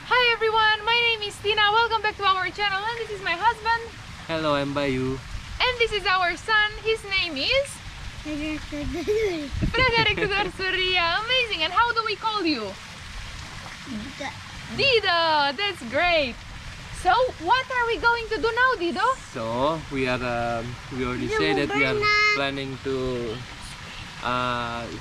Hi everyone, my name is Tina. Welcome back to our channel, and this is my husband. Hello, I'm Bayu. And this is our son. His name is Frederick Surya. Amazing. And how do we call you? DIdo. That's great. So what are we going to do now, DIdo? So we already said that we are planning to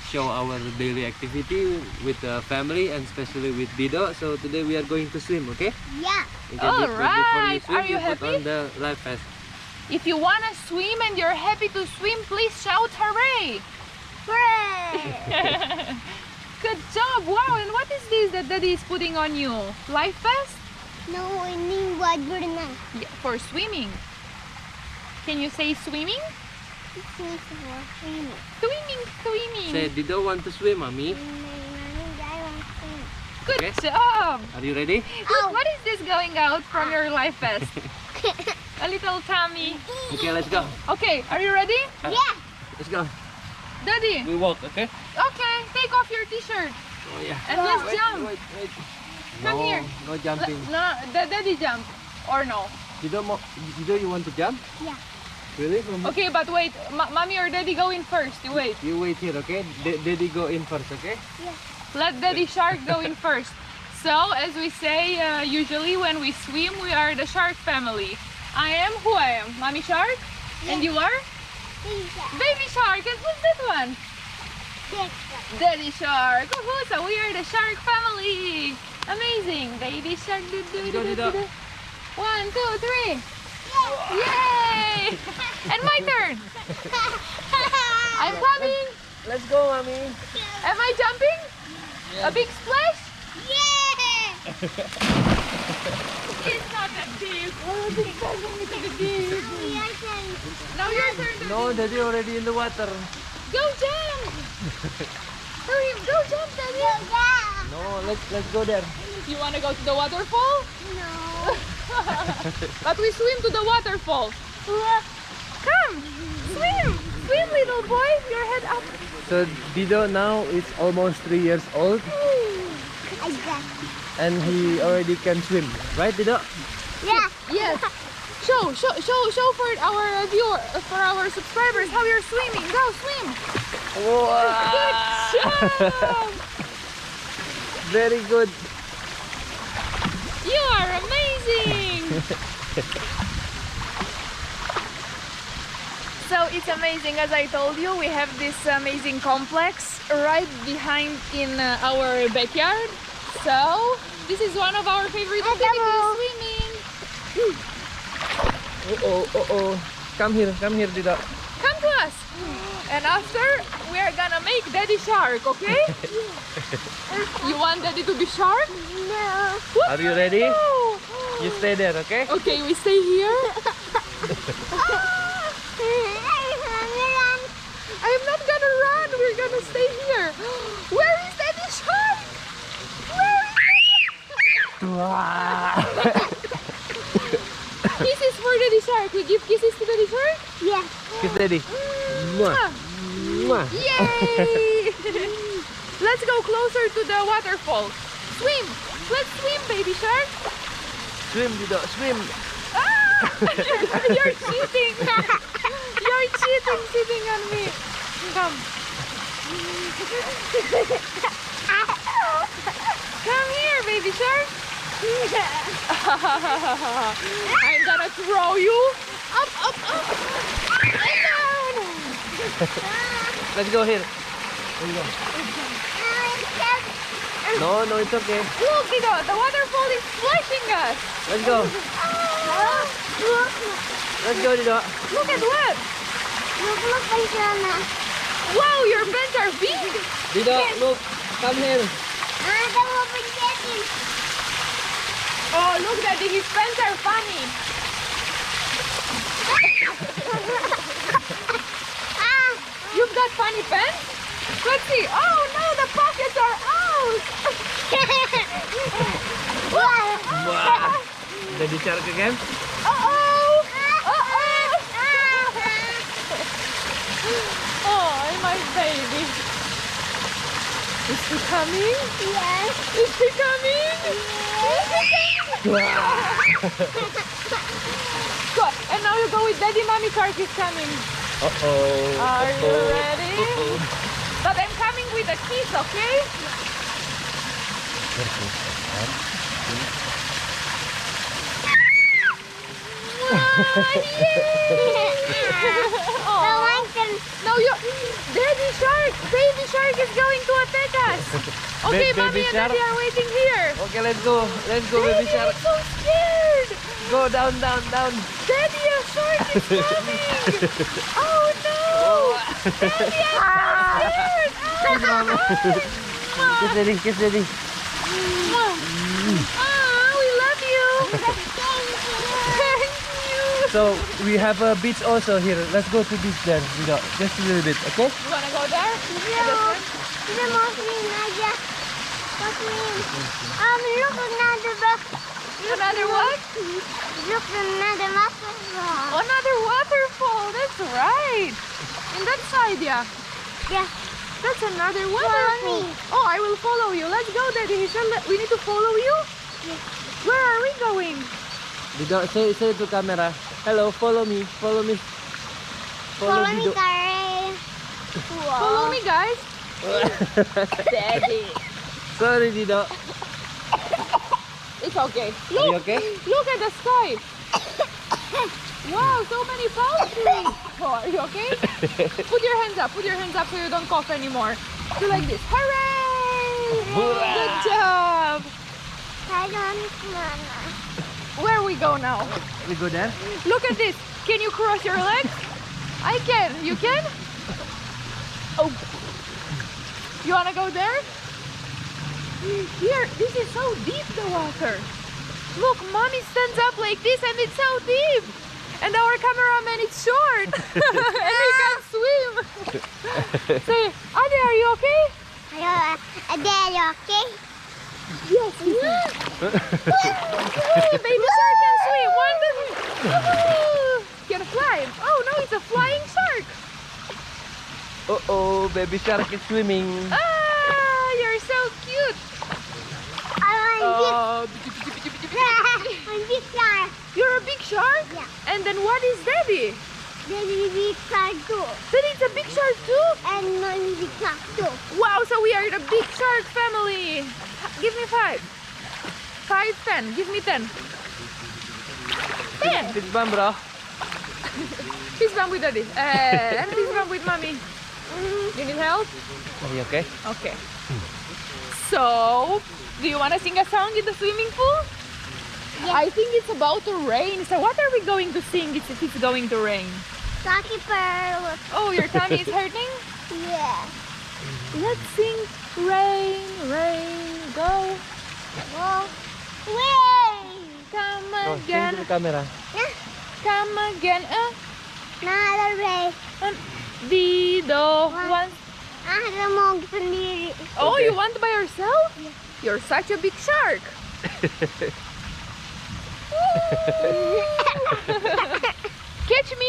show our daily activity with the family and especially with DIdo. So today we are going to swim, okay? Yeah. All right. Before you swim, Are you put happy? on the life vest. If you want to swim and you're happy to swim, please shout hooray! Hooray! Good job! Wow, and what is this that Daddy is putting on you? Life vest? No, I need water now. Yeah, for swimming. Can you say swimming? Swimming. Swimming, swimming. Say, DIdo want to swim, mommy. Good Okay. job! Are you ready? Look, what is this going out from your life vest? A little tummy. Okay, let's go. Okay, are you ready? Yeah. Let's go. Daddy, We walk, okay? okay, take off your t-shirt Oh yeah. and let's jump. Wait. Come no, here. No jumping. No, Daddy jump. Or no? DIdo, you want to jump? Yeah. Really? Okay, but wait, Mommy or Daddy go in first. You wait. You wait here, okay? Daddy go in first, okay? Yeah. Let Daddy Shark go in first. So, as we say, usually when we swim, we are the shark family. I am who I am. Mommy Shark? Yeah. And you are? Baby Shark. And who's that one? Daddy Shark. So we are the shark family. Amazing. Baby Shark. Go, DIdo. 1, 2, 3. Yay! And my turn. I'm coming. Let's go, mommy. Am I jumping? A big splash? Yeah. It's not that deep. Oh, this doesn't need to be deep. Now your turn. No, Daddy already in the water. Go jump. Hurry, go jump, Daddy. No, let's go there. You want to go to the waterfall? No. But we swim to the waterfall. Come, swim. Swim, little boy. Your head up. So DIdo now is almost 3 years old and he already can swim, right, DIdo? Yeah. Yes. Show for our for our subscribers how you're swimming. Go swim. Wow. Good job. Very good. You are amazing. So it's amazing, as I told you, we have this amazing complex right behind in our backyard. So this is one of our favorite activities, swimming. Oh. Come here, DIdo. Come to us. And after, we are gonna make Daddy Shark, okay? You want Daddy to be shark? No. Are you ready? No. You stay there, okay? Okay, we stay here. I'm not gonna run. We're gonna stay here. Where is Daddy Shark? Where is Kisses for Daddy Shark. We give kisses to Daddy Shark? Yeah. Kiss Daddy. Mwah. Mwah. Yay! Let's go closer to the waterfall. Swim. Let's swim, Baby Shark. Swim, DIdo, swim. Ah! You're cheating. You're cheating, sitting on me. Come. Come here, Baby Shark. I'm gonna throw you up, and down. Let's go here. Let's go. No, it's okay. Look, DIdo, the waterfall is splashing us. Let's go. Let's go, DIdo. Look at what? Wow, your pants are big. DIdo, look. Come here. Oh, look, Daddy, his pants are funny. You've got funny pants? Let's see. Oh no, the pockets are out. Wow. Daddy Shark again? Uh-oh. Oh, my baby. Is he coming? Yes. Is he coming? Yes. Go. And now you go with Daddy. Mommy shark is coming. Uh-oh. Are you ready? But I'm coming with the keys, okay? No, you, Daddy shark, baby shark is going to attack us. Okay, Baby Mommy and shark. Daddy are waiting here. Okay, let's go. Let's go, baby Daddy, shark. I'm so scared. Go down, down, down. Daddy, a shark is coming. Oh no. Daddy, I'm so scared. Kiss daddy, kiss daddy. We love you. Thank you. So we have a beach also here. Let's go to beach then. Dido. Just a little bit, okay? You wanna go there? Kita mau swim aja. Mau swim. Look another bus. Another what? Look another waterfall. Another waterfall. That's right. In that side, yeah. Yeah. That's another Follow waterfall. me. Oh, I will follow you. Let's go, Daddy. He said we need to follow you. Yes. Where are we going? Dido, say to camera. Hello, follow me. Follow me. Follow me, Dido. Karen. Follow me, guys. Daddy. Sorry, Dido. It's okay. Are you Look. okay? Look at the sky. Wow, so many palm trees. Oh, are you okay? Put your hands up. Put your hands up so you don't cough anymore. Do like this. Hooray! Good job. Karen, mana? Where we go now? We go there? Look at this. Can you cross your legs? I can. You can? Oh. You wanna go there? Here, this is so deep, the water. Look, Mommy stands up like this and it's so deep. And our cameraman is short. And he can't swim. Say, Ade, are you okay? Hello, Adele, okay? Yes. Baby shark can swim. One, two, three. Woohoo! Can fly. Oh no, it's a flying shark. Uh-oh, baby shark is swimming. Ah, you're so cute. I'm Oh, big shark. you're a big shark? Yeah. And then what is Daddy? Daddy big shark too. Daddy, it's a big shark too? And mommy big shark too. Wow, so we are the big shark family. Give me 5. 5, 10. Give me 10. 10. Fist bump, bro. Fist bump with Daddy. And fist bump with Mommy. You need help? Are you okay? Okay. So, do you want to sing a song in the swimming pool? Yes. I think it's about to rain. So what are we going to sing if it's going to rain? Lucky pearl. Oh, your tummy is hurting? Yeah. Let's sing Rain, Rain, Go. Go. Way. Come Oh, sing again. to the camera. Come again. Another way. Dido. One. Ada mau sendiri. Oh, Okay. you want by yourself? You're such a big shark. Catch me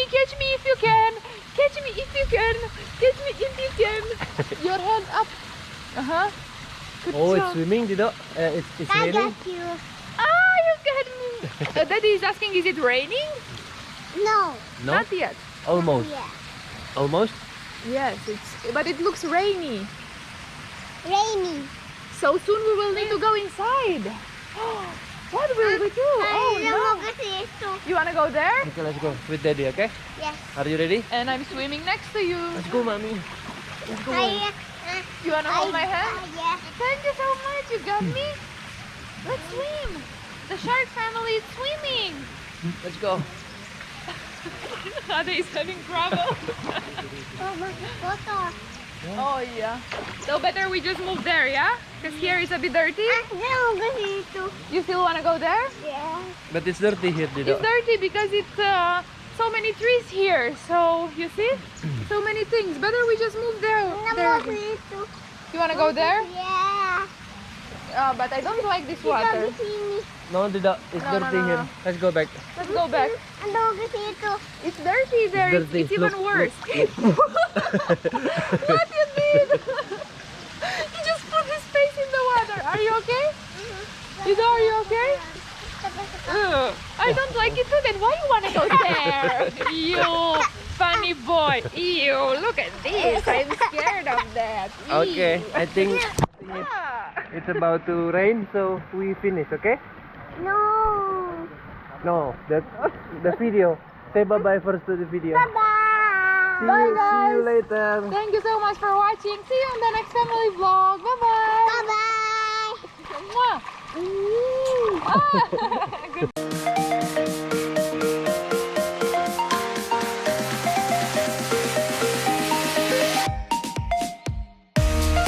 if you can. Catch me if you can. Catch me if you can. Your hand up. Uh-huh. Good Oh, it's job. swimming, Dido. It's I raining. got you. Ah, you got me. Daddy is asking, is it raining? No. No? Not yet. Almost. Yeah. Almost? Yes, but it looks rainy. Rainy. So soon we will need to go inside. What will we do? Oh Ada mau no. ke situ. You wanna go there? Okay, let's go with Daddy, okay? Yes. Are you ready? And I'm swimming next to you. Let's go, mommy. Let's go. Saya. You wanna hold my hand? Yes. Thank you so much. You got me. Let's swim. The shark family is swimming. Let's go. Ade is having trouble. Kotor. Oh yeah. So better we just move there, yeah? Because here is a bit dirty. Ada mau ke situ. You still wanna go there? Yeah. But it's dirty here, Dido. It's dirty because it's so many trees here. So you see, so many things. Better we just move there. Ada there. mau ke situ. You wanna go there? Yeah. But I don't like this Kita water. di sini. No, Dido. It's No, no, dirty no, here. no. Let's go back. Let's go back. Ada mau ke situ. It's dirty there. It's, dirty. it's even Look, worse. What you did? He just put his face in the water. Are you okay? Dido, are you okay? I don't like it too. Then why you wanna go there? You funny boy. Ew, look at this. I'm scared of that. Okay, I think Ah. it's about to rain, so we finish, okay? No. No, that's the video. Say bye-bye first to the video. Bye-bye. See you later. Thank you so much for watching. See you in the next family vlog. Bye-bye. Bye-bye. Mwah. Mm. Ah, good.